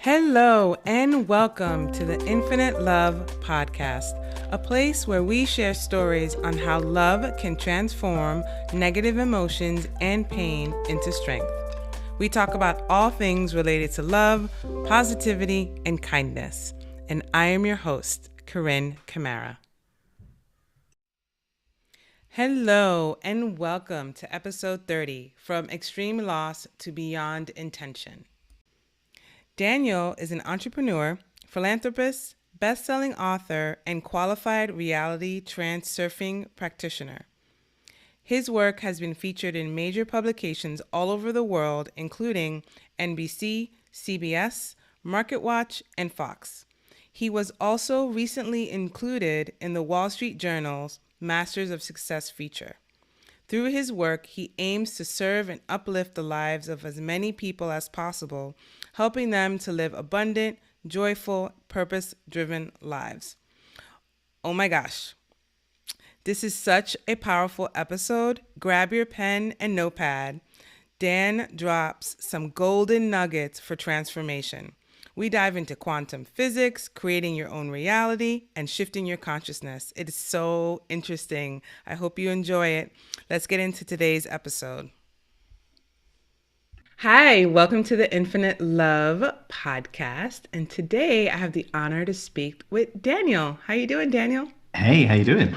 Hello and welcome to the Infinite Love Podcast, a place where we share stories on how love can transform negative emotions and pain into strength. We talk about all things related to love, positivity, and kindness. And I am your host, Carine Camara. Hello and welcome to episode 30, From Extreme Loss to Beyond Intention. Daniel is an entrepreneur, philanthropist, best-selling author, and qualified reality transurfing practitioner. His work has been featured in major publications all over the world, including NBC, CBS, MarketWatch, and Fox. He was also recently included in the Wall Street Journal's Masters of Success feature. Through his work, he aims to serve and uplift the lives of as many people as possible, helping them to live abundant, joyful, purpose-driven lives. Oh my gosh. This is such a powerful episode. Grab your pen and notepad. Dan drops some golden nuggets for transformation. We dive into quantum physics, creating your own reality, and shifting your consciousness. It is so interesting. I hope you enjoy it. Let's get into today's episode. Hi, welcome to the Infinite Love Podcast. And today I have the honor to speak with Daniel. How you doing, Daniel? Hey, how you doing?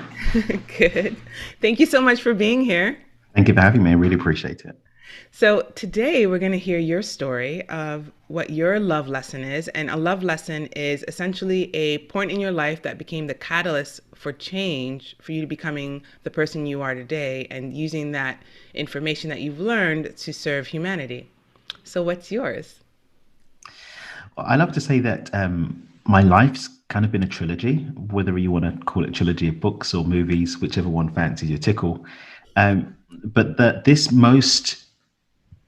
Good. Thank you so much for being here. Thank you for having me. I really appreciate it. So today we're going to hear your story of what your love lesson is. And a love lesson is essentially a point in your life that became the catalyst for change, for you to becoming the person you are today and using that information that you've learned to serve humanity. So what's yours? Well, I love to say that my life's kind of been a trilogy, whether you want to call it a trilogy of books or movies, whichever one fancies your tickle. But this most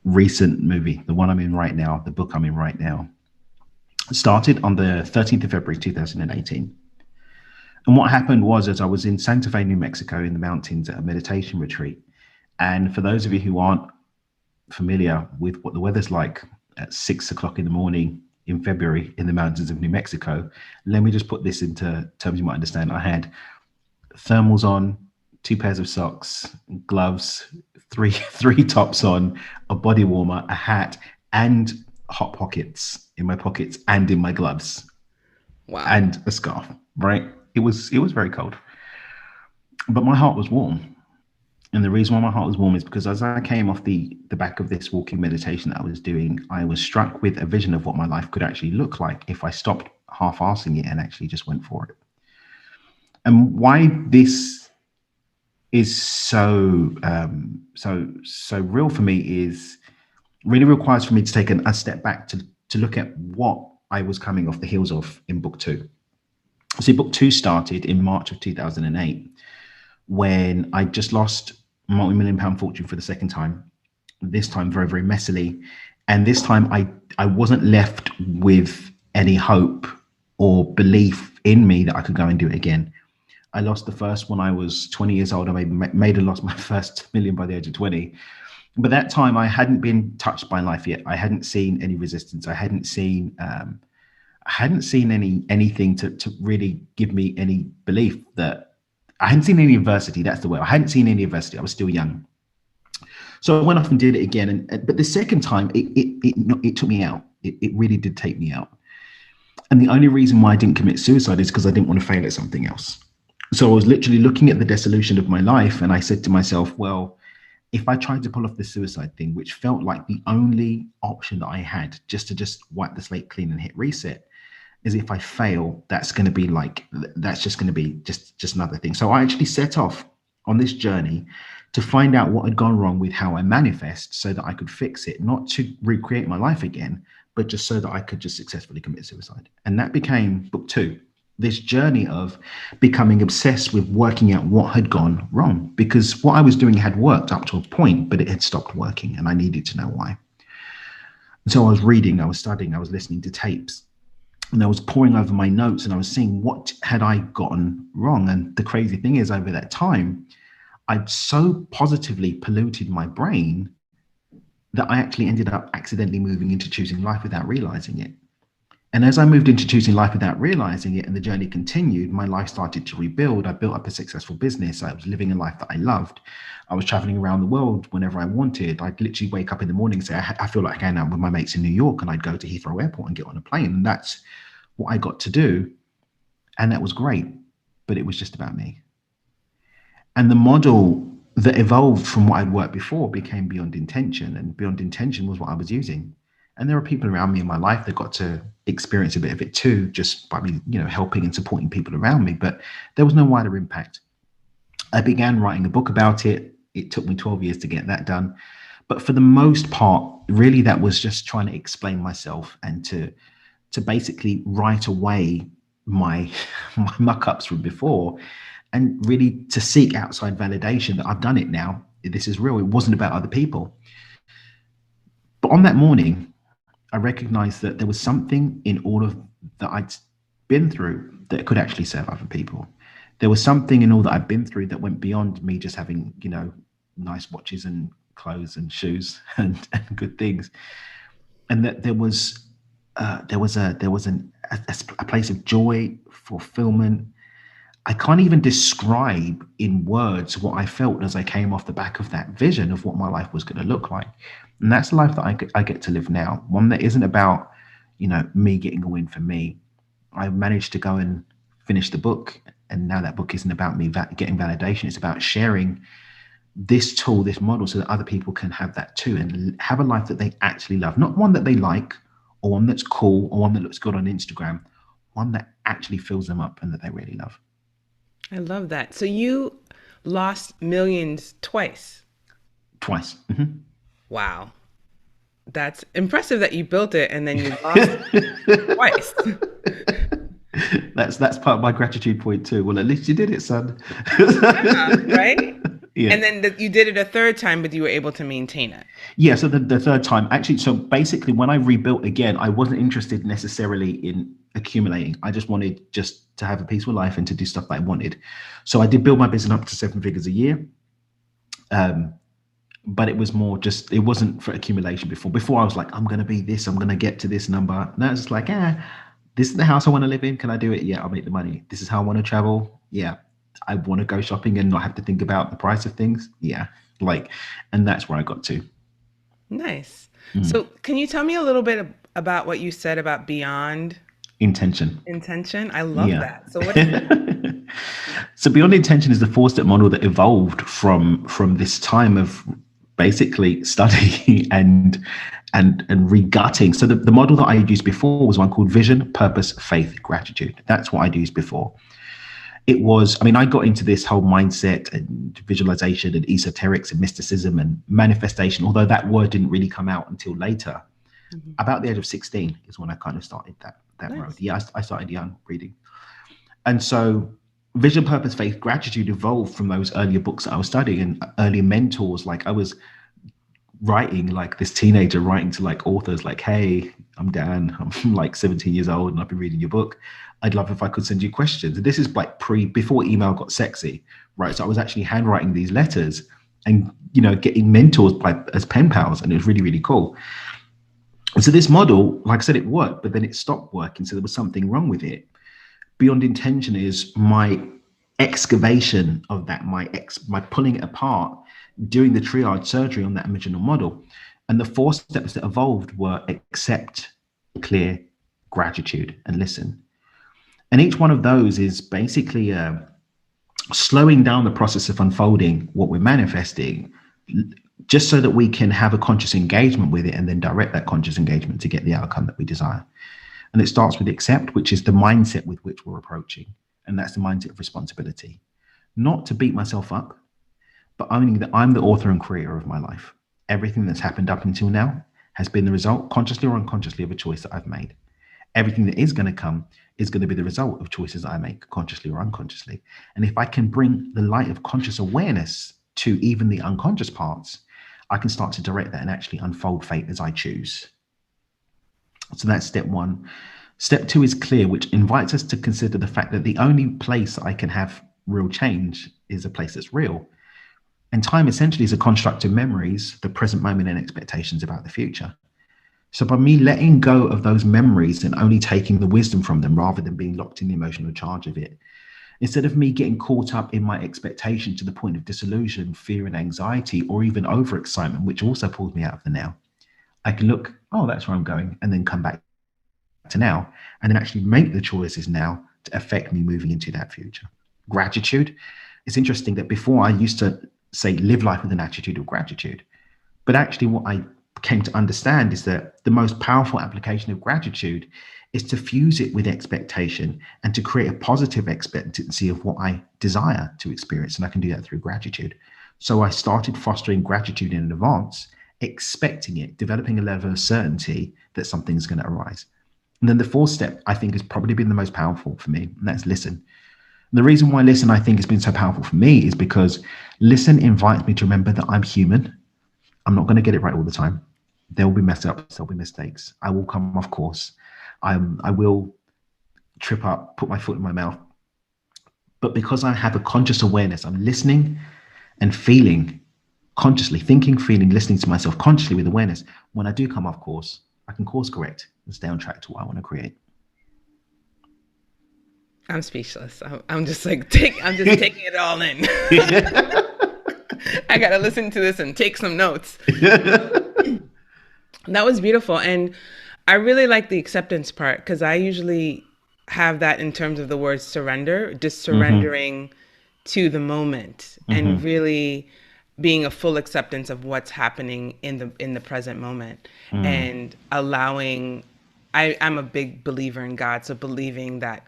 recent movie, the one I'm in right now, the book I'm in right now, started on the 13th of February 2018. And what happened was, as I was in Santa Fe, New Mexico, in the mountains at a meditation retreat. And for those of you who aren't familiar with what the weather's like at 6 o'clock in the morning in February in the mountains of New Mexico, let me just put this into terms you might understand. I had thermals on, 2 pairs of socks, gloves, three tops on, a body warmer, a hat, and hot pockets in my pockets and in my gloves. Wow. And a scarf, right? It was very cold. But my heart was warm. And the reason why my heart was warm is because as I came off the back of this walking meditation that I was doing, I was struck with a vision of what my life could actually look like if I stopped half-assing it and actually just went for it. And why this is so real for me is really requires for me to take a step back to look at what I was coming off the heels of in book 2. So book 2 started in March of 2008 when I just lost a multi-million-pound fortune for the second time, this time very, very messily. And this time I wasn't left with any hope or belief in me that I could go and do it again. I lost the first when I was 20 years old. I made and lost my first million by the age of 20. But that time I hadn't been touched by life yet. I hadn't seen any resistance. I hadn't seen anything to really give me any belief that I hadn't seen any adversity. That's the word. I hadn't seen any adversity. I was still young. So I went off and did it again. But the second time it took me out. It really did take me out. And the only reason why I didn't commit suicide is because I didn't want to fail at something else. So I was literally looking at the dissolution of my life and I said to myself, well, if I tried to pull off the suicide thing, which felt like the only option that I had just to wipe the slate clean and hit reset, is if I fail, that's just going to be just another thing. So I actually set off on this journey to find out what had gone wrong with how I manifest so that I could fix it, not to recreate my life again, but just so that I could just successfully commit suicide. And that became book 2. This journey of becoming obsessed with working out what had gone wrong, because what I was doing had worked up to a point, but it had stopped working and I needed to know why. And so I was reading, I was studying, I was listening to tapes, and I was poring over my notes and I was seeing what had I gotten wrong. And the crazy thing is, over that time, I'd so positively polluted my brain that I actually ended up accidentally moving into choosing life without realizing it. And as I moved into choosing life without realizing it and the journey continued, my life started to rebuild. I built up a successful business. I was living a life that I loved. I was traveling around the world whenever I wanted. I'd literally wake up in the morning and say, I feel like hanging out with my mates in New York. And I'd go to Heathrow Airport and get on a plane. And that's what I got to do. And that was great. But it was just about me. And the model that evolved from what I'd worked before became beyond intention, and beyond intention was what I was using. And there are people around me in my life that got to experience a bit of it too, just by me, helping and supporting people around me. But there was no wider impact. I began writing a book about it. It took me 12 years to get that done. But for the most part, really, that was just trying to explain myself and to basically write away my my muck ups from before, and really to seek outside validation that I've done it now. This is real. It wasn't about other people. But on that morning, I recognized that there was something in all of that I'd been through that could actually serve other people. There was something in all that I'd been through that went beyond me just having, nice watches and clothes and shoes and good things. And that there was a place of joy, fulfillment. I can't even describe in words what I felt as I came off the back of that vision of what my life was going to look like. And that's the life that I get to live now. One that isn't about, me getting a win for me. I managed to go and finish the book. And now that book isn't about me getting validation. It's about sharing this tool, this model, so that other people can have that too and have a life that they actually love. Not one that they like, or one that's cool, or one that looks good on Instagram. One that actually fills them up and that they really love. I love that. So you lost millions twice. Twice. Wow. That's impressive that you built it and then you lost it twice. That's part of my gratitude point too. Well, at least you did it, son. Yeah, right? Yeah. And then you did it a third time, but you were able to maintain it. Yeah. So the third time, actually, so basically, when I rebuilt again, I wasn't interested necessarily in accumulating. I just wanted just to have a peaceful life and to do stuff that I wanted. So I did build my business up to 7 figures a year. But it was more just, it wasn't for accumulation before. Before I was like, I'm going to be this, I'm going to get to this number. Now it's just like, this is the house I want to live in. Can I do it? Yeah, I'll make the money. This is how I want to travel. Yeah. I want to go shopping and not have to think about the price of things. Yeah. And that's where I got to. Nice. So can you tell me a little bit about what you said about beyond Intention. intention? I love Yeah. that. So what is it? So beyond intention is the four-step model that evolved from this time of basically study and regutting. So the model that I used before was one called vision, purpose, faith, gratitude. That's what I'd used before. It was, I got into this whole mindset and visualization and esoterics and mysticism and manifestation, although that word didn't really come out until later. About the age of 16 is when I kind of started that Nice. road. Yeah, I started young reading. And so vision, purpose, faith, gratitude evolved from those earlier books that I was studying and earlier mentors. Like I was writing, like this teenager writing to like authors like, hey, I'm Dan, I'm like 17 years old and I've been reading your book. I'd love if I could send you questions. And this is like before email got sexy, right? So I was actually handwriting these letters and, getting mentors as pen pals. And it was really, really cool. And so this model, like I said, it worked, but then it stopped working. So there was something wrong with it. Beyond intention is my excavation of that, my pulling it apart, doing the triage surgery on that original model. And the 4 steps that evolved were accept, clear, gratitude, and listen. And each one of those is basically slowing down the process of unfolding what we're manifesting, just so that we can have a conscious engagement with it and then direct that conscious engagement to get the outcome that we desire. And it starts with accept, which is the mindset with which we're approaching. And that's the mindset of responsibility. Not to beat myself up, but owning that I'm the author and creator of my life. Everything that's happened up until now has been the result, consciously or unconsciously, of a choice that I've made. Everything that is going to come is going to be the result of choices I make, consciously or unconsciously. And if I can bring the light of conscious awareness to even the unconscious parts, I can start to direct that and actually unfold fate as I choose. So that's step 1. Step 2 is clear, which invites us to consider the fact that the only place I can have real change is a place that's real. And time essentially is a construct of memories, the present moment, and expectations about the future. So by me letting go of those memories and only taking the wisdom from them rather than being locked in the emotional charge of it, instead of me getting caught up in my expectation to the point of disillusion, fear, and anxiety, or even overexcitement, which also pulls me out of the now, I can look, oh, that's where I'm going, and then come back to now, and then actually make the choices now to affect me moving into that future. Gratitude. It's interesting that before I used to say live life with an attitude of gratitude. But actually, what I came to understand is that the most powerful application of gratitude is to fuse it with expectation and to create a positive expectancy of what I desire to experience. And I can do that through gratitude. So I started fostering gratitude in advance, expecting it, developing a level of certainty that something's going to arise. And then the fourth step, I think, has probably been the most powerful for me, and that's listen. And the reason why listen, I think, has been so powerful for me is because listen invites me to remember that I'm human. I'm not going to get it right all the time. There will be mess ups, there'll be mistakes. I will come off course. I will trip up, put my foot in my mouth. But because I have a conscious awareness, I'm listening and feeling consciously, thinking, feeling, listening to myself consciously with awareness. When I do come off course, I can course correct and stay on track to what I want to create. I'm speechless. I'm just like I'm just taking it all in. I gotta listen to this and take some notes. That was beautiful, and I really like the acceptance part because I usually have that in terms of the word surrender, just surrendering to the moment and really being a full acceptance of what's happening in the present moment and allowing. I'm a big believer in God, so believing that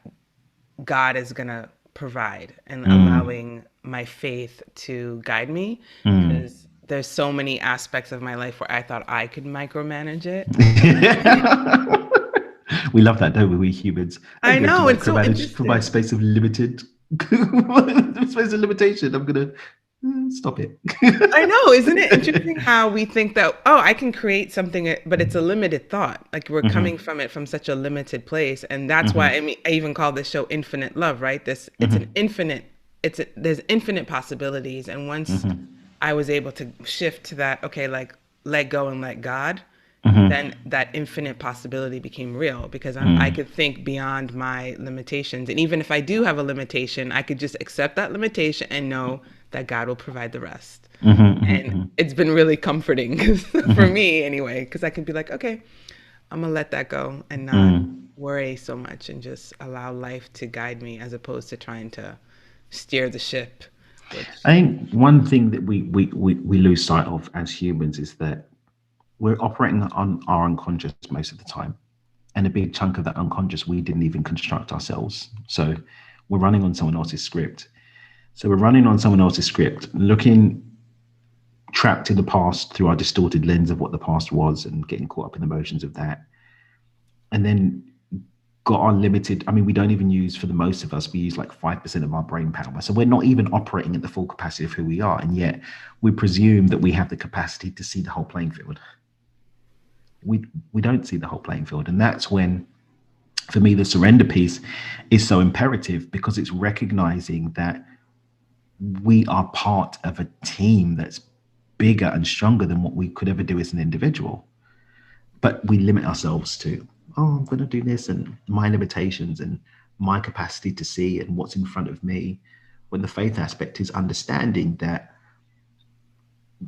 God is going to provide and allowing my faith to guide me because there's so many aspects of my life where I thought I could micromanage it. We love that, don't we humans? I I'm going to know, it's so micromanage for my interesting. space of limited space of limitation. I'm going to stop it. I know, isn't it interesting how we think that, oh, I can create something, but it's a limited thought. Like we're coming from it from such a limited place. And that's why, I mean, I even call this show Infinite Love, right? It's an infinite, there's infinite possibilities. And once I was able to shift to that, okay, like let go and let God, then that infinite possibility became real because I could think beyond my limitations. And even if I do have a limitation, I could just accept that limitation and know that God will provide the rest. And it's been really comforting for me anyway, because I can be like, okay, I'm gonna let that go and not worry so much and just allow life to guide me as opposed to trying to steer the ship. Which, I think one thing that we lose sight of as humans is that we're operating on our unconscious most of the time. And a big chunk of that unconscious we didn't even construct ourselves. So we're running on someone else's script. So we're running on someone else's script, looking trapped in the past through our distorted lens of what the past was and getting caught up in the emotions of that. And then got our limited, I mean, we don't even use, for the most of us, we use like 5% of our brain power. So we're not even operating at the full capacity of who we are. And yet we presume that we have the capacity to see the whole playing field. We don't see the whole playing field. And that's when, for me, the surrender piece is so imperative because it's recognizing that we are part of a team that's bigger and stronger than what we could ever do as an individual. But we limit ourselves to, oh, I'm going to do this and my limitations and my capacity to see and what's in front of me. When the faith aspect is understanding that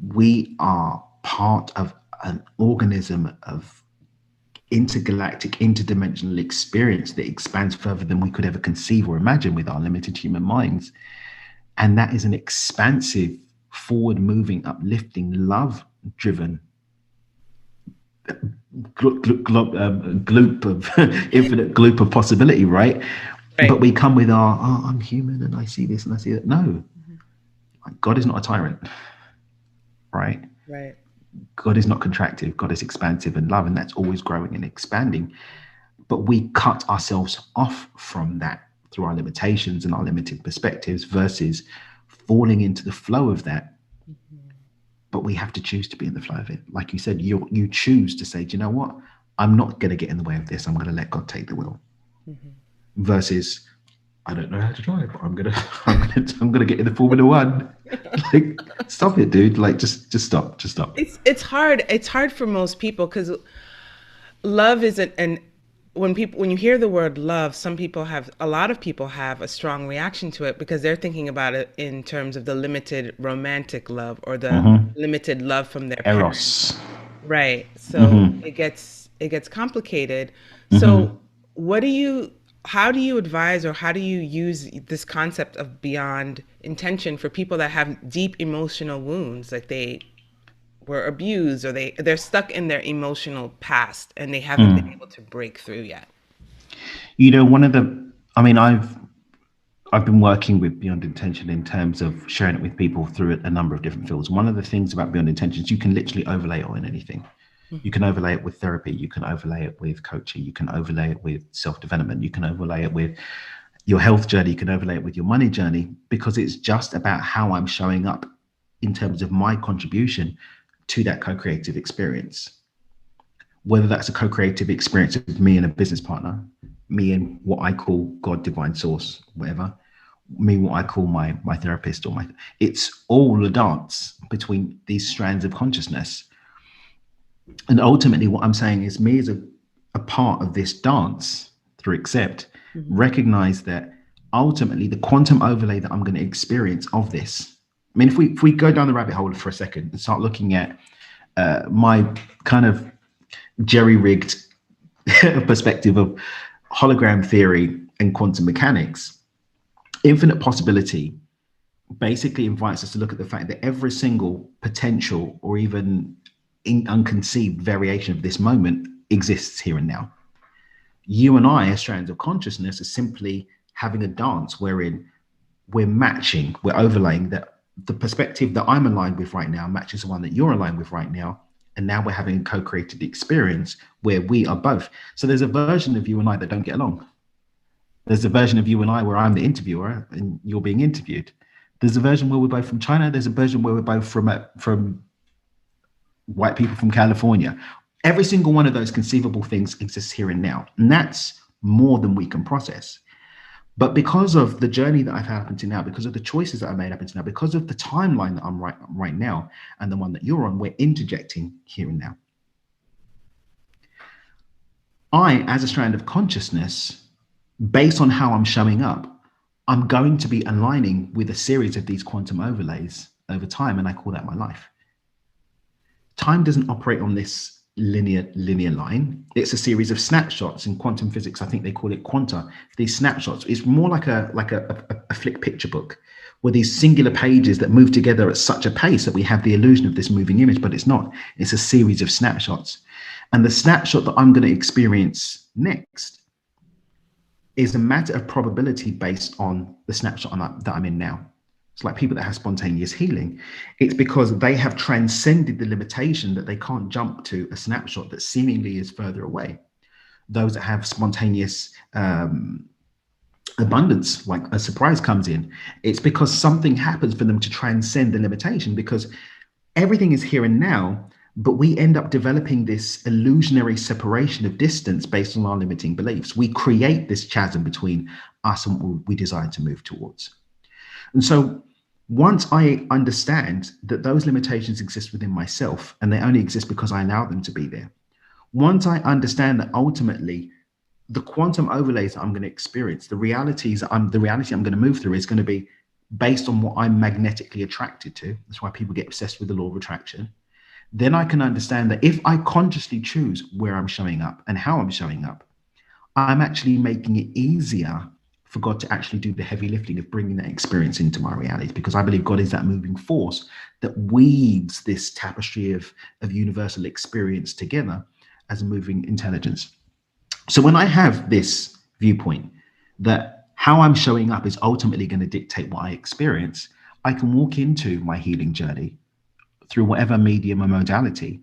we are part of an organism of intergalactic, interdimensional experience that expands further than we could ever conceive or imagine with our limited human minds. And that is an expansive, forward-moving, uplifting, love-driven gloop of infinite gloop of possibility, right? But we come with our, oh, I'm human and I see this and I see that. No, God is not a tyrant, right? right. God is not contractive. God is expansive and love, and that's always growing and expanding. But we cut ourselves off from that through our limitations and our limited perspectives versus falling into the flow of that. But we have to choose to be in the flow of it. Like you said, you choose to say, do you know what? I'm not going to get in the way of this. I'm going to let God take the wheel. Versus, I don't know how to drive. I'm gonna get in the Formula One. Like, stop it, dude. Like, just stop. It's hard. It's hard for most people because love isn't an when you hear the word love, a lot of people have a strong reaction to it because they're thinking about it in terms of the limited romantic love or the Mm-hmm. limited love from their parents. Eros. Right. So Mm-hmm. it gets complicated. So Mm-hmm. what do you how do you advise or how do you use this concept of beyond intention for people that have deep emotional wounds, like they were abused or they're stuck in their emotional past and they haven't been able to break through yet? One of the, I mean, I've been working with Beyond Intention in terms of sharing it with people through a number of different fields. One of the things about Beyond Intention is you can literally overlay it on anything. You can overlay it with therapy. You can overlay it with coaching. You can overlay it with self-development. You can overlay it with your health journey. You can overlay it with your money journey, because it's just about how I'm showing up in terms of my contribution to that co-creative experience. Whether that's a co-creative experience of me and a business partner, me and what I call God, divine source, whatever, me what I call my therapist, or it's all a dance between these strands of consciousness. And ultimately what I'm saying is, me as a part of this dance through accept, Mhm. recognize that ultimately the quantum overlay that I'm going to experience of this. I mean, if we go down the rabbit hole for a second and start looking at my kind of jerry-rigged perspective of hologram theory and quantum mechanics, infinite possibility basically invites us to look at the fact that every single potential or even unconceived variation of this moment exists here and now. You and I, as strands of consciousness, are simply having a dance wherein we're overlaying that the perspective that I'm aligned with right now matches the one that you're aligned with right now. And now we're having a co-created experience where we are both. So there's a version of you and I that don't get along. There's a version of you and I where I'm the interviewer and you're being interviewed. There's a version where we're both from China. There's a version where we're both from white people from California. Every single one of those conceivable things exists here and now. And that's more than we can process. But because of the journey that I've had up until now, because of the choices that I made up until now, because of the timeline that I'm right now and the one that you're on, we're interjecting here and now. I, as a strand of consciousness, based on how I'm showing up, I'm going to be aligning with a series of these quantum overlays over time, and I call that my life. Time doesn't operate on this linear line. It's a series of snapshots. In quantum physics, I think they call it quanta. These snapshots, it's more like a flick picture book, where these singular pages that move together at such a pace that we have the illusion of this moving image, but it's not. It's a series of snapshots. And the snapshot that I'm going to experience next is a matter of probability based on the snapshot that I'm in now. It's like people that have spontaneous healing. It's because they have transcended the limitation that they can't jump to a snapshot that seemingly is further away. Those that have spontaneous abundance, like a surprise comes in, it's because something happens for them to transcend the limitation, because everything is here and now, but we end up developing this illusionary separation of distance based on our limiting beliefs. We create this chasm between us and what we desire to move towards. And so once I understand that those limitations exist within myself and they only exist because I allow them to be there, once I understand that ultimately the quantum overlays that I'm going to experience, the reality I'm going to move through is going to be based on what I'm magnetically attracted to. That's why people get obsessed with the law of attraction. Then I can understand that if I consciously choose where I'm showing up and how I'm showing up, I'm actually making it easier for God to actually do the heavy lifting of bringing that experience into my reality, because I believe God is that moving force that weaves this tapestry of universal experience together as a moving intelligence. So when I have this viewpoint that how I'm showing up is ultimately going to dictate what I experience, I can walk into my healing journey through whatever medium or modality.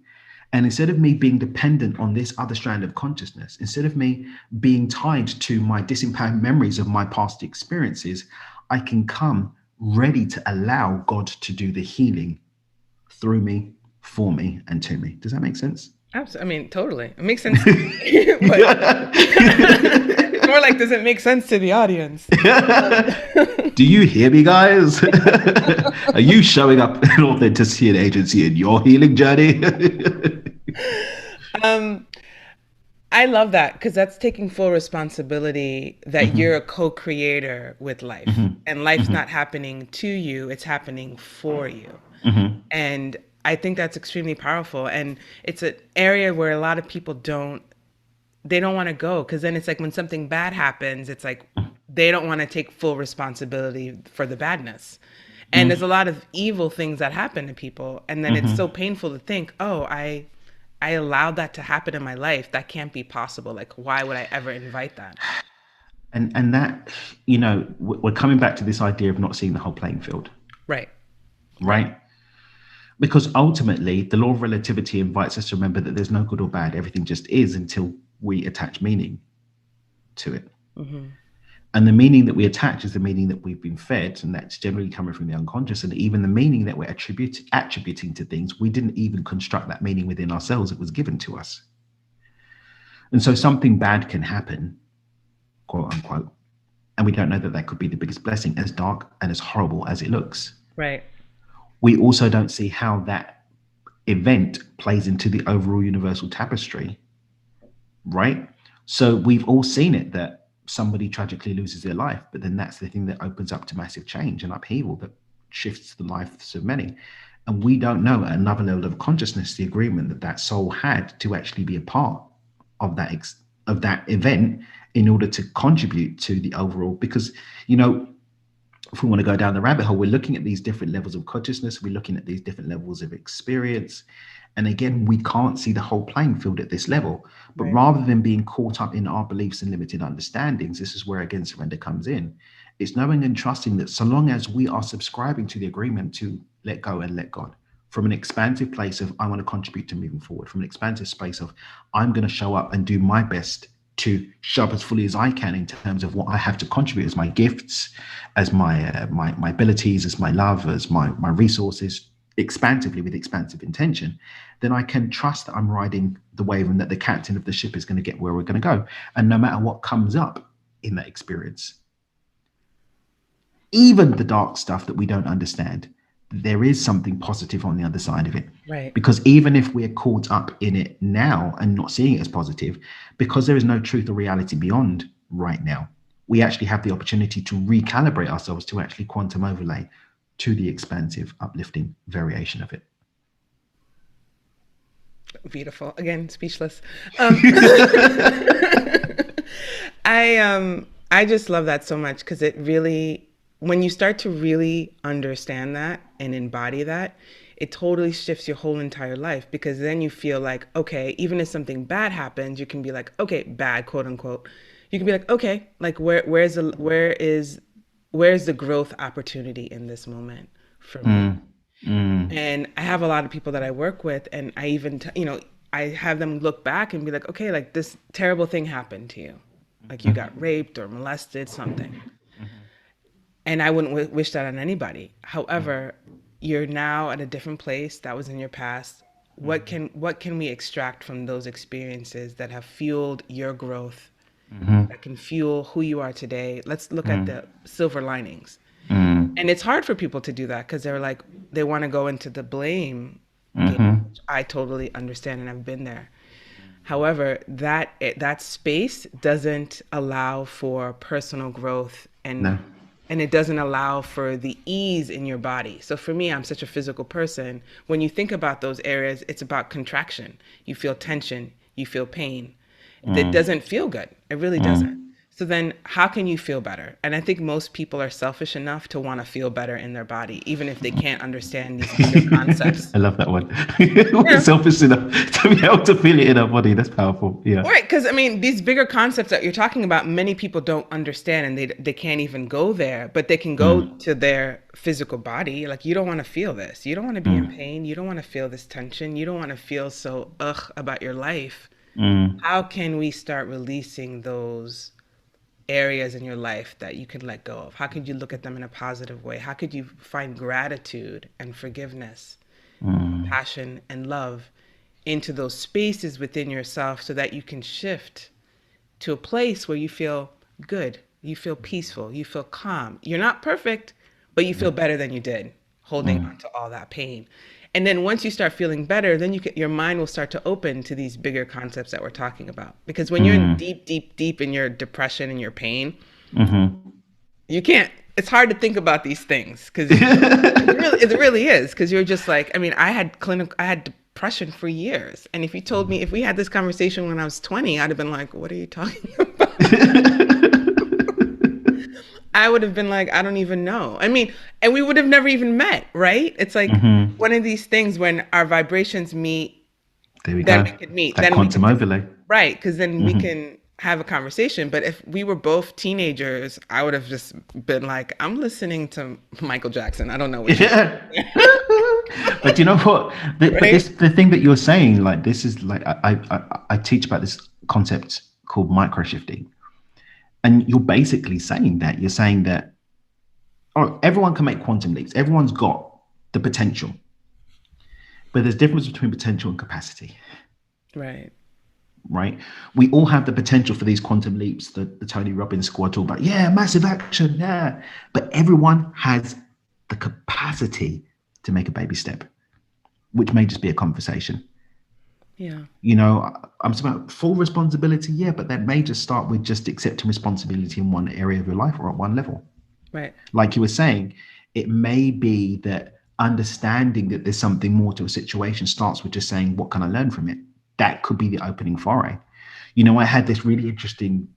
And instead of me being dependent on this other strand of consciousness, instead of me being tied to my disempowered memories of my past experiences, I can come ready to allow God to do the healing through me, for me, and to me. Does that make sense? Absolutely. I mean, totally. It makes sense to me, but more like, does it make sense to the audience? Do you hear me, guys? Are you showing up in authenticity and agency in your healing journey? um, I love that because that's taking full responsibility that you're a co-creator with life. And life's not happening to you, it's happening for you. And I think that's extremely powerful. And it's an area where a lot of people they don't want to go because then it's like when something bad happens, it's like they don't want to take full responsibility for the badness. And there's a lot of evil things that happen to people. And then it's so painful to think, oh, I allowed that to happen in my life. That can't be possible. Like, why would I ever invite that? And that, you know, we're coming back to this idea of not seeing the whole playing field, Right. Right. right? Because ultimately, the law of relativity invites us to remember that there's no good or bad. Everything just is until we attach meaning to it. And the meaning that we attach is the meaning that we've been fed, and that's generally coming from the unconscious. And even the meaning that we're attributing to things, we didn't even construct that meaning within ourselves. It was given to us. And so something bad can happen, quote unquote, and we don't know that that could be the biggest blessing, as dark and as horrible as it looks. Right. We also don't see how that event plays into the overall universal tapestry, right? So we've all seen it, that somebody tragically loses their life, but then that's the thing that opens up to massive change and upheaval that shifts the lives of many. And we don't know at another level of consciousness the agreement that that soul had to actually be a part of that event in order to contribute to the overall. Because, you know, if we want to go down the rabbit hole, we're looking at these different levels of consciousness, we're looking at these different levels of experience. And again, we can't see the whole playing field at this level. But Right. rather than being caught up in our beliefs and limited understandings, this is where again surrender comes in. It's knowing and trusting that so long as we are subscribing to the agreement to let go and let God, from an expansive place of I want to contribute to moving forward, from an expansive space of I'm going to show up and do my best to show up as fully as I can in terms of what I have to contribute as my gifts, as my abilities, as my love, as my resources, expansively with expansive intention, then I can trust that I'm riding the wave and that the captain of the ship is going to get where we're going to go. And no matter what comes up in that experience, even the dark stuff that we don't understand, there is something positive on the other side of it. Right. Because even if we're caught up in it now and not seeing it as positive, because there is no truth or reality beyond right now, we actually have the opportunity to recalibrate ourselves to actually quantum overlay to the expansive, uplifting variation of it. Beautiful. Again, speechless. I just love that so much because it really, when you start to really understand that and embody that, it totally shifts your whole entire life because then you feel like, okay, even if something bad happens, you can be like, okay, bad, quote unquote. You can be like, okay, like where's the growth opportunity in this moment for me? And I have a lot of people that I work with, and I even, I have them look back and be like, okay, like this terrible thing happened to you. Like you got raped or molested, something. And I wouldn't wish that on anybody. However, you're now at a different place that was in your past. What can we extract from those experiences that have fueled your growth, that can fuel who you are today? Let's look at the silver linings. And it's hard for people to do that because they're like, they want to go into the blame game, which I totally understand and I've been there. However, that space doesn't allow for personal growth No. and it doesn't allow for the ease in your body. So for me, I'm such a physical person. When you think about those areas, it's about contraction. You feel tension, you feel pain. It doesn't feel good. It really doesn't. So then how can you feel better? And I think most people are selfish enough to want to feel better in their body, even if they can't understand these bigger concepts. I love that one. Yeah. Selfish enough to be able to feel it in our body. That's powerful. Yeah. Right, because I mean, these bigger concepts that you're talking about, many people don't understand, and they can't even go there. But they can go to their physical body. Like you don't want to feel this. You don't want to be in pain. You don't want to feel this tension. You don't want to feel so about your life. How can we start releasing those areas in your life that you can let go of? How could you look at them in a positive way? How could you find gratitude and forgiveness, compassion and love into those spaces within yourself so that you can shift to a place where you feel good, you feel peaceful, you feel calm. You're not perfect, but you feel better than you did holding on to all that pain. And then once you start feeling better, then your mind will start to open to these bigger concepts that we're talking about. Because when you're in Mm. deep, deep, deep in your depression and your pain, Mm-hmm. you can't. It's hard to think about these things because it really is. Because you're just like, I mean, I had depression for years, and if you told me if we had this conversation when I was 20, I'd have been like, "What are you talking about?" I would have been like, I don't even know. I mean, and we would have never even met, right? It's like Mm-hmm. one of these things when our vibrations meet, There we then go. we could meet, That then we quantum could, overlay. right? Because then we Mm-hmm. can have a conversation. But if we were both teenagers, I would have just been like, I'm listening to Michael Jackson. I don't know what you, Yeah. But you know what? But right? the thing that you're saying, like this is like I teach about this concept called micro shifting, and you're basically saying that you're saying that oh, everyone can make quantum leaps. Everyone's got the potential, but there's difference between potential and capacity, Right. right? We all have the potential for these quantum leaps. The Tony Robbins squad talk about, yeah, massive action, yeah, but everyone has the capacity to make a baby step, which may just be a conversation. Yeah. You know, I'm talking about full responsibility, yeah, but that may just start with just accepting responsibility in one area of your life or at one level. Right. Like you were saying, it may be that understanding that there's something more to a situation starts with just saying, what can I learn from it? That could be the opening foray. You know, I had this really interesting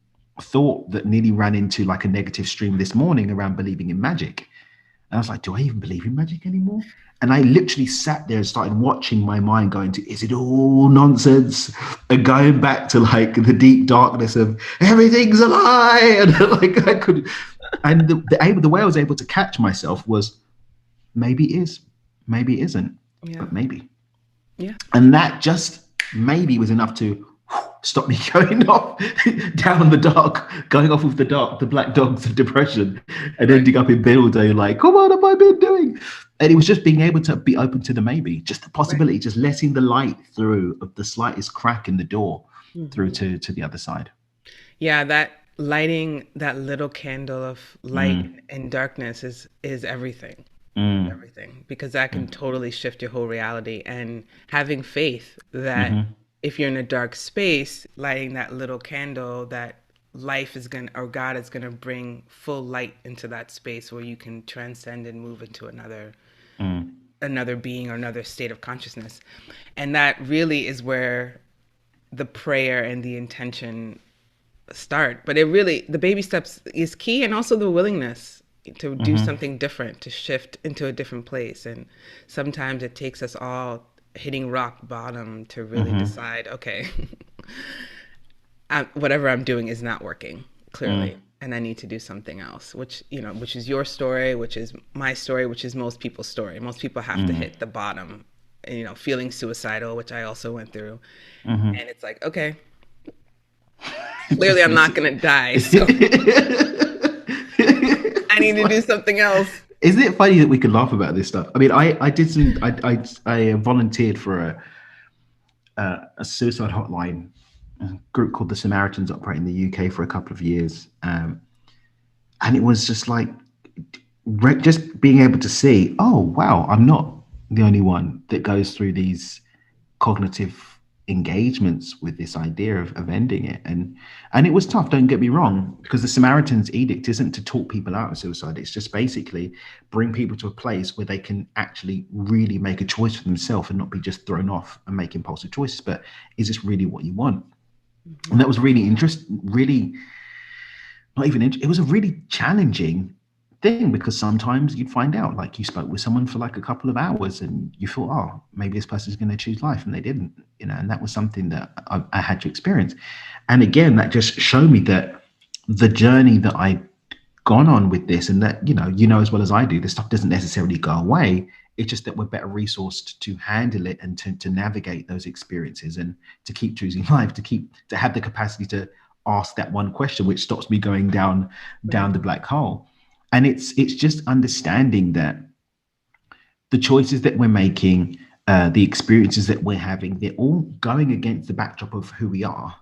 thought that nearly ran into like a negative stream this morning around believing in magic. And I was like, do I even believe in magic anymore? And I literally sat there and started watching my mind going to, is it all nonsense? And going back to like the deep darkness of everything's a lie. And like I could, and the way I was able to catch myself was maybe it is, maybe it isn't, Yeah. but maybe. Yeah. And that just maybe was enough to stop me going off down the dark, going off with the black dogs of depression, and Right. ending up in bed all day like, come on, have I been doing? And it was just being able to be open to the maybe, just the Right. possibility, just letting the light through of the slightest crack in the door through Hmm. to the other side. Yeah, that lighting that little candle of light Mm, and darkness is everything. mm, Everything, because that can totally shift your whole reality. And having faith that mm-hmm, if you're in a dark space, lighting that little candle, that life is going to, or God is going to bring full light into that space where you can transcend and move into mm, another being or another state of consciousness. And that really is where the prayer and the intention start. But it really, the baby steps is key, and also the willingness to do mm-hmm, something different, to shift into a different place. And sometimes it takes us all hitting rock bottom to really mm-hmm, decide, okay, whatever I'm doing is not working, clearly. mm, And I need to do something else, which, which is your story, which is my story, which is most people's story. Most people have to hit the bottom, feeling suicidal, which I also went through. mm-hmm. And it's like, okay, clearly I'm not going to die. So I need to do something else. Isn't it funny that we can laugh about this stuff? I mean, I did some, I volunteered for a suicide hotline group called the Samaritans operate in the UK for a couple of years. And it was just like, just being able to see, oh, wow, I'm not the only one that goes through these cognitive engagements with this idea of ending it. And it was tough, don't get me wrong, because the Samaritan's edict isn't to talk people out of suicide. It's just basically bring people to a place where they can actually really make a choice for themselves and not be just thrown off and make impulsive choices. But is this really what you want? And that was really interesting, really not even, it was a really challenging thing, because sometimes you'd find out, like you spoke with someone for like a couple of hours and you thought, oh, maybe this person's going to choose life, and they didn't, and that was something that I had to experience. And again, that just showed me that the journey that I'd gone on with this, and that, as well as I do, this stuff doesn't necessarily go away. It's just that we're better resourced to handle it and to navigate those experiences and to keep choosing life, to have the capacity to ask that one question, which stops me going down Right. the black hole. And it's just understanding that the choices that we're making, the experiences that we're having, they're all going against the backdrop of who we are.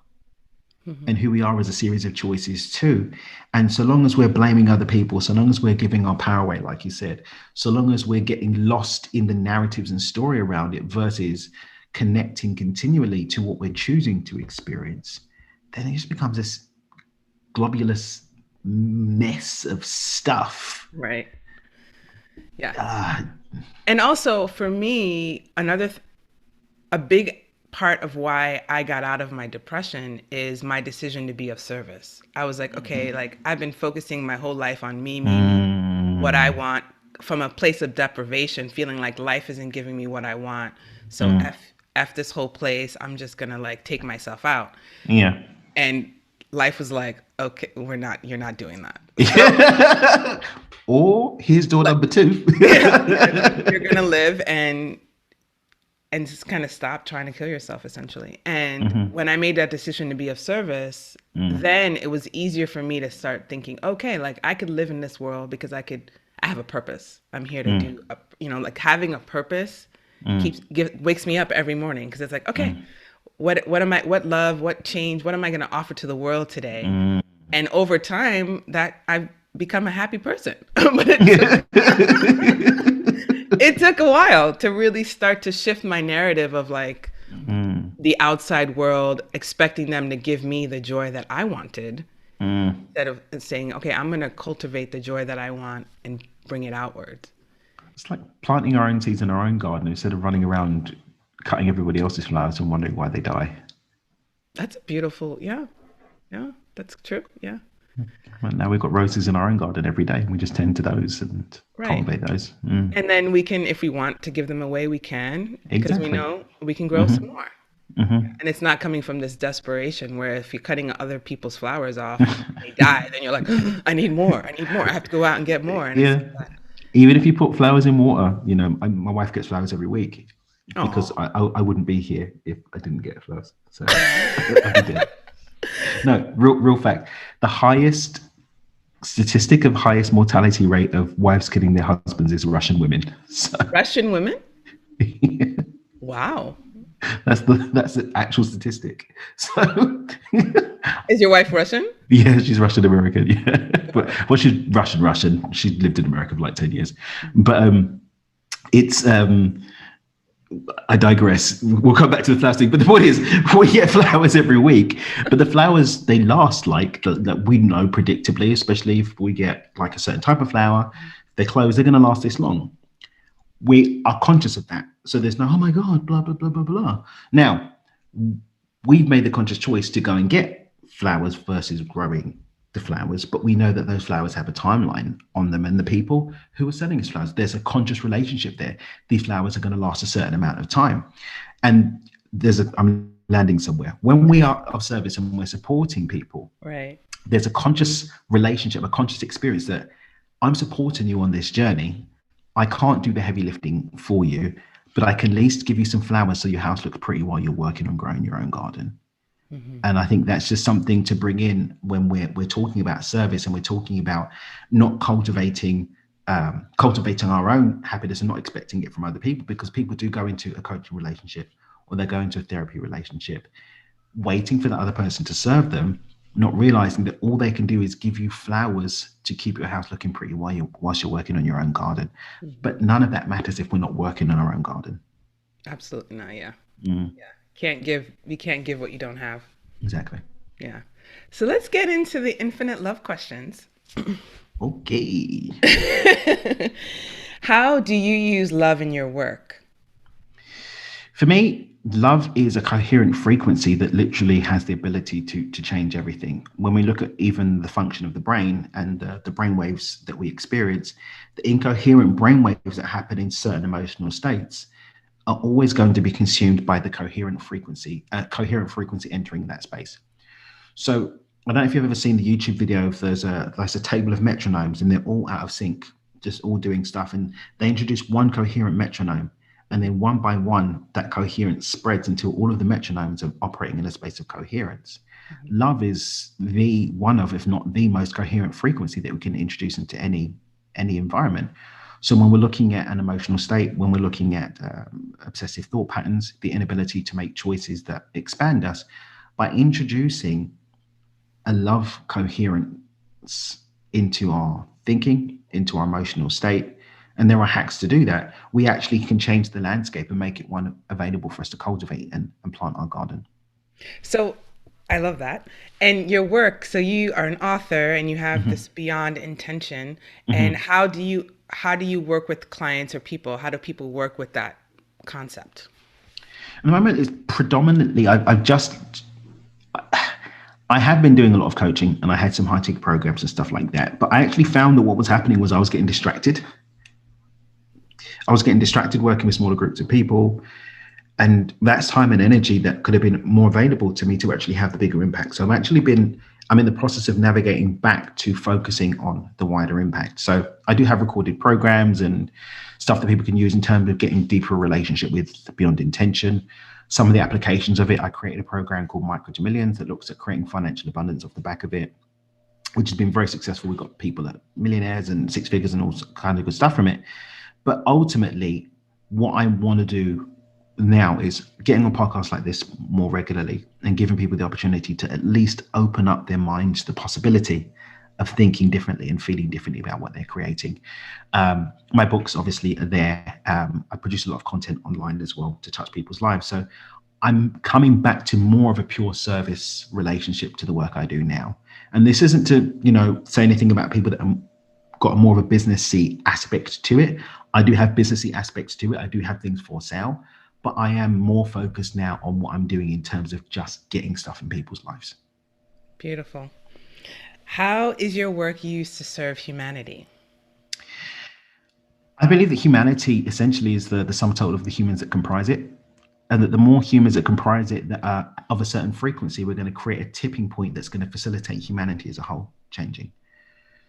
and who we are as a series of choices too. And so long as we're blaming other people, so long as we're giving our power away, like you said, so long as we're getting lost in the narratives and story around it versus connecting continually to what we're choosing to experience, then it just becomes this globulous mess of stuff. Right. Yeah. And also for me, a big part of why I got out of my depression is my decision to be of service. I was like, okay, like I've been focusing my whole life on me, what I want from a place of deprivation, feeling like life isn't giving me what I want. So F this whole place, I'm just gonna like take myself out. Yeah. And life was like, okay, you're not doing that. Or here's door number two. You're gonna live and just kind of stop trying to kill yourself, essentially. And when I made that decision to be of service, then it was easier for me to start thinking, okay, like I could live in this world because I have a purpose. I'm here to do, like having a purpose wakes me up every morning because it's like, okay, what love, what change, what am I going to offer to the world today? And over time, that I've become a happy person. But it took a while to really start to shift my narrative of like the outside world, expecting them to give me the joy that I wanted, instead of saying, okay, I'm going to cultivate the joy that I want and bring it outwards. It's like planting our own seeds in our own garden instead of running around cutting everybody else's flowers and wondering why they die. That's a beautiful, yeah, that's true, yeah. Well, now we've got roses in our own garden every day. We just tend to those and cultivate those. And then we can, if we want to give them away, we can, because we know we can grow some more. And it's not coming from this desperation where if you're cutting other people's flowers off, they die, then you're like, I need more. I have to go out and get more. And even if you put flowers in water, my wife gets flowers every week because I wouldn't be here if I didn't get flowers. So I did. No, real fact. The highest statistic of highest mortality rate of wives killing their husbands is Russian women. So, Russian women? Yeah. Wow. That's the actual statistic. So is your wife Russian? Yeah, she's Russian American. Yeah. Well, she's Russian. She lived in America for like 10 years. But it's I digress. We'll come back to the flowers thing. But the point is, we get flowers every week. But the flowers, they last like that we know predictably, especially if we get like a certain type of flower, they're closed, they're going to last this long. We are conscious of that. So there's no, oh my God, blah, blah, blah, blah, blah. Now, we've made the conscious choice to go and get flowers versus growing the flowers, but we know that those flowers have a timeline on them, and the people who are selling us flowers, there's a conscious relationship there. These flowers are going to last a certain amount of time. And I'm landing somewhere. When we are of service and we're supporting people, right, there's a conscious relationship, a conscious experience that I'm supporting you on this journey. I can't do the heavy lifting for you, but I can at least give you some flowers so your house looks pretty while you're working on growing your own garden. And I think that's just something to bring in when we're talking about service, and we're talking about not cultivating our own happiness and not expecting it from other people, because people do go into a coaching relationship or they go into a therapy relationship waiting for the other person to serve them, not realizing that all they can do is give you flowers to keep your house looking pretty whilst you're working on your own garden. But none of that matters if we're not working on our own garden. Absolutely not. Yeah. You can't give what you don't have. Exactly. Yeah. So let's get into the infinite love questions. Okay. How do you use love in your work? For me, love is a coherent frequency that literally has the ability to change everything. When we look at even the function of the brain and the brain waves that we experience, the incoherent brain waves that happen in certain emotional states are always going to be consumed by the coherent frequency entering that space. So I don't know if you've ever seen the YouTube video of there's a table of metronomes and they're all out of sync, just all doing stuff. And they introduce one coherent metronome, and then one by one, that coherence spreads until all of the metronomes are operating in a space of coherence. Love is one of, if not the most coherent frequency that we can introduce into any environment. So when we're looking at an emotional state, when we're looking at obsessive thought patterns, the inability to make choices that expand us, by introducing a love coherence into our thinking, into our emotional state. And there are hacks to do that. We actually can change the landscape and make it one available for us to cultivate and plant our garden. So I love that. And your work, so you are an author and you have this beyond intention. And Mhm. how do you work with clients or people? How do people work with that concept? At the moment, it's predominantly, I have been doing a lot of coaching and I had some high ticket programs and stuff like that. But I actually found that what was happening was I was getting distracted. I was getting distracted working with smaller groups of people. And that's time and energy that could have been more available to me to actually have the bigger impact. So I'm in the process of navigating back to focusing on the wider impact. So I do have recorded programs and stuff that people can use in terms of getting deeper relationship with beyond intention. Some of the applications of it, I created a program called Micro to Millions that looks at creating financial abundance off the back of it, which has been very successful. We've got people that millionaires and six figures and all kind of good stuff from it. But ultimately, what I want to do now is getting on podcasts like this more regularly and giving people the opportunity to at least open up their minds to the possibility of thinking differently and feeling differently about what they're creating. My books obviously are there. I produce a lot of content online as well to touch people's lives. So I'm coming back to more of a pure service relationship to the work I do now. And this isn't to, say anything about people that got more of a businessy aspect to it. I do have businessy aspects to it. I do have things for sale, but I am more focused now on what I'm doing in terms of just getting stuff in people's lives. Beautiful. How is your work used to serve humanity? I believe that humanity essentially is the sum total of the humans that comprise it. And that the more humans that comprise it that are of a certain frequency, we're going to create a tipping point that's going to facilitate humanity as a whole changing.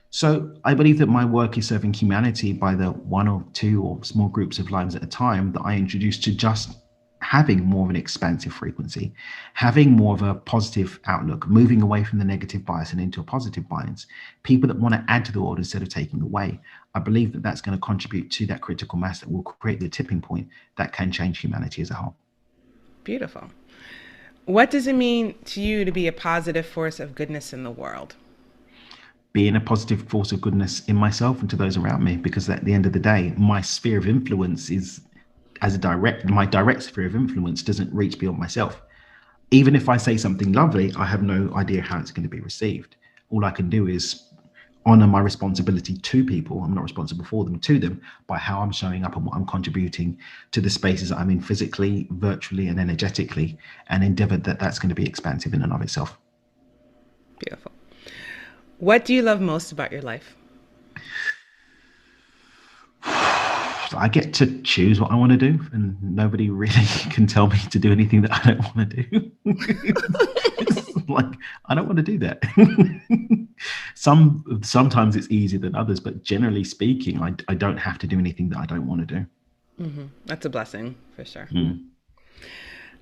So I believe that my work is serving humanity by the one or two or small groups of lives at a time that I introduce to just having more of an expansive frequency, having more of a positive outlook, moving away from the negative bias and into a positive bias. People that want to add to the world instead of taking away. I believe that that's going to contribute to that critical mass that will create the tipping point that can change humanity as a whole. Beautiful. What does it mean to you to be a positive force of goodness in the world? Being a positive force of goodness in myself and to those around me, because at the end of the day, my sphere of influence is my direct sphere of influence doesn't reach beyond myself. Even if I say something lovely, I have no idea how it's going to be received. All I can do is honor my responsibility to people. I'm not responsible for them, to them, by how I'm showing up and what I'm contributing to the spaces that I'm in physically, virtually, and energetically, and endeavor that that's going to be expansive in and of itself. Beautiful. What do you love most about your life? I get to choose what I want to do, and nobody really can tell me to do anything that I don't want to do. It's like I don't want to do that. Sometimes it's easier than others, but generally speaking, I don't have to do anything that I don't want to do. That's a blessing for sure. Mm.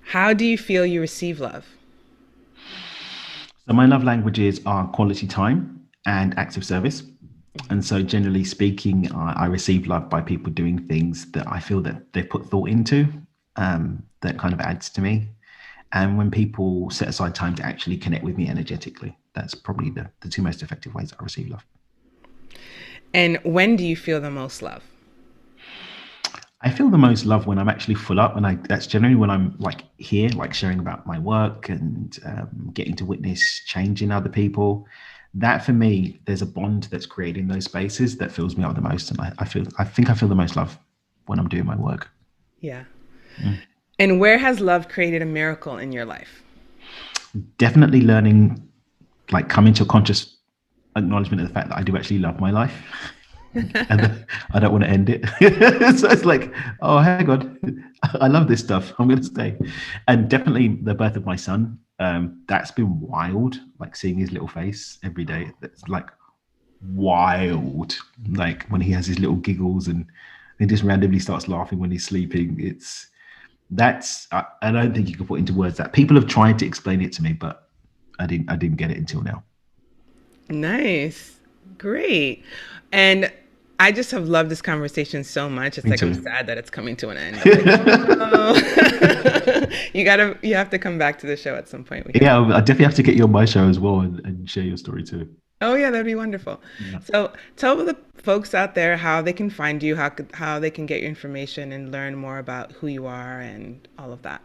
How do you feel you receive love? So my love languages are quality time and acts of service. And so generally speaking, I receive love by people doing things that I feel that they've put thought into, that kind of adds to me. And when people set aside time to actually connect with me energetically, that's probably the two most effective ways I receive love. And when do you feel the most love? I feel the most love when I'm actually full up, and that's generally when I'm like here, like sharing about my work and getting to witness change in other people. That for me, there's a bond that's created in those spaces that fills me up the most, and I think I feel the most love when I'm doing my work. Yeah. And where has love created a miracle in your life? Definitely learning, like coming to a conscious acknowledgement of the fact that I do actually love my life. And I don't want to end it. So it's like, oh, hang on, I love this stuff. I'm going to stay. And definitely the birth of my son, that's been wild. Like seeing his little face every day. That's like wild. Like when he has his little giggles and he just randomly starts laughing when he's sleeping. I don't think you can put into words that people have tried to explain it to me, but I didn't get it until now. Nice. Great. And I just have loved this conversation so much. It's Me like I'm too. sad that it's coming to an end. I'm like, oh. You have to come back to the show at some point. Yeah, I definitely have to get you on my show as well and share your story too. Oh yeah, that'd be wonderful. Yeah. So tell the folks out there how they can find you, how they can get your information and learn more about who you are and all of that.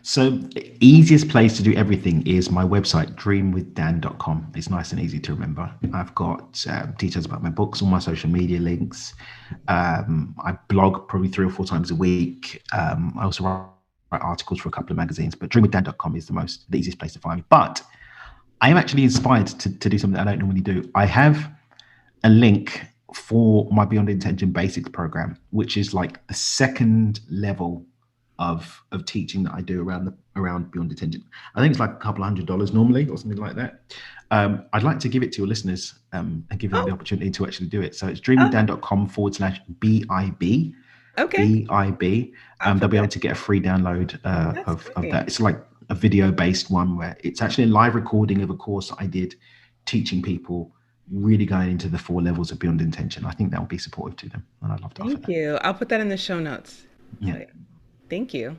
So the easiest place to do everything is my website, dreamwithdan.com. It's nice and easy to remember. I've got details about my books, all my social media links. I blog probably 3 or 4 times a week. I also write articles for a couple of magazines, but dreamwithdan.com is the easiest place to find me. But I am actually inspired to do something I don't normally do. I have a link for my Beyond Intention Basics program, which is like the second level of teaching that I do around Beyond Intention. I think it's like a couple $100 normally or something like that. I'd like to give it to your listeners and give them the opportunity to actually do it. So it's dreamwithdan.com/BIB. Okay. BIB. They'll be able to get a free download of that. It's like a video based one where it's actually a live recording of a course I did teaching people really going into the 4 levels of Beyond Intention. I think that will be supportive to them, and I'd love to offer that. Thank you. I'll put that in the show notes. Yeah. So, thank you.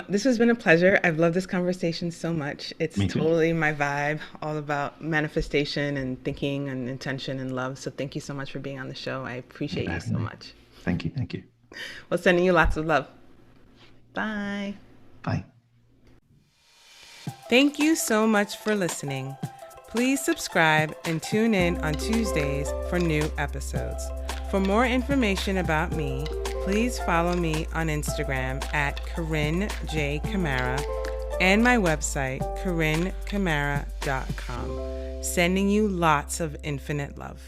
This has been a pleasure. I've loved this conversation so much. It's totally my vibe, all about manifestation and thinking and intention and love. So thank you so much for being on the show. I appreciate you so much. Thank you. Thank you. Well, sending you lots of love. Bye. Bye. Thank you so much for listening. Please subscribe and tune in on Tuesdays for new episodes. For more information about me, please follow me on Instagram at Carine J. Camara and my website, CarineCamara.com. Sending you lots of infinite love.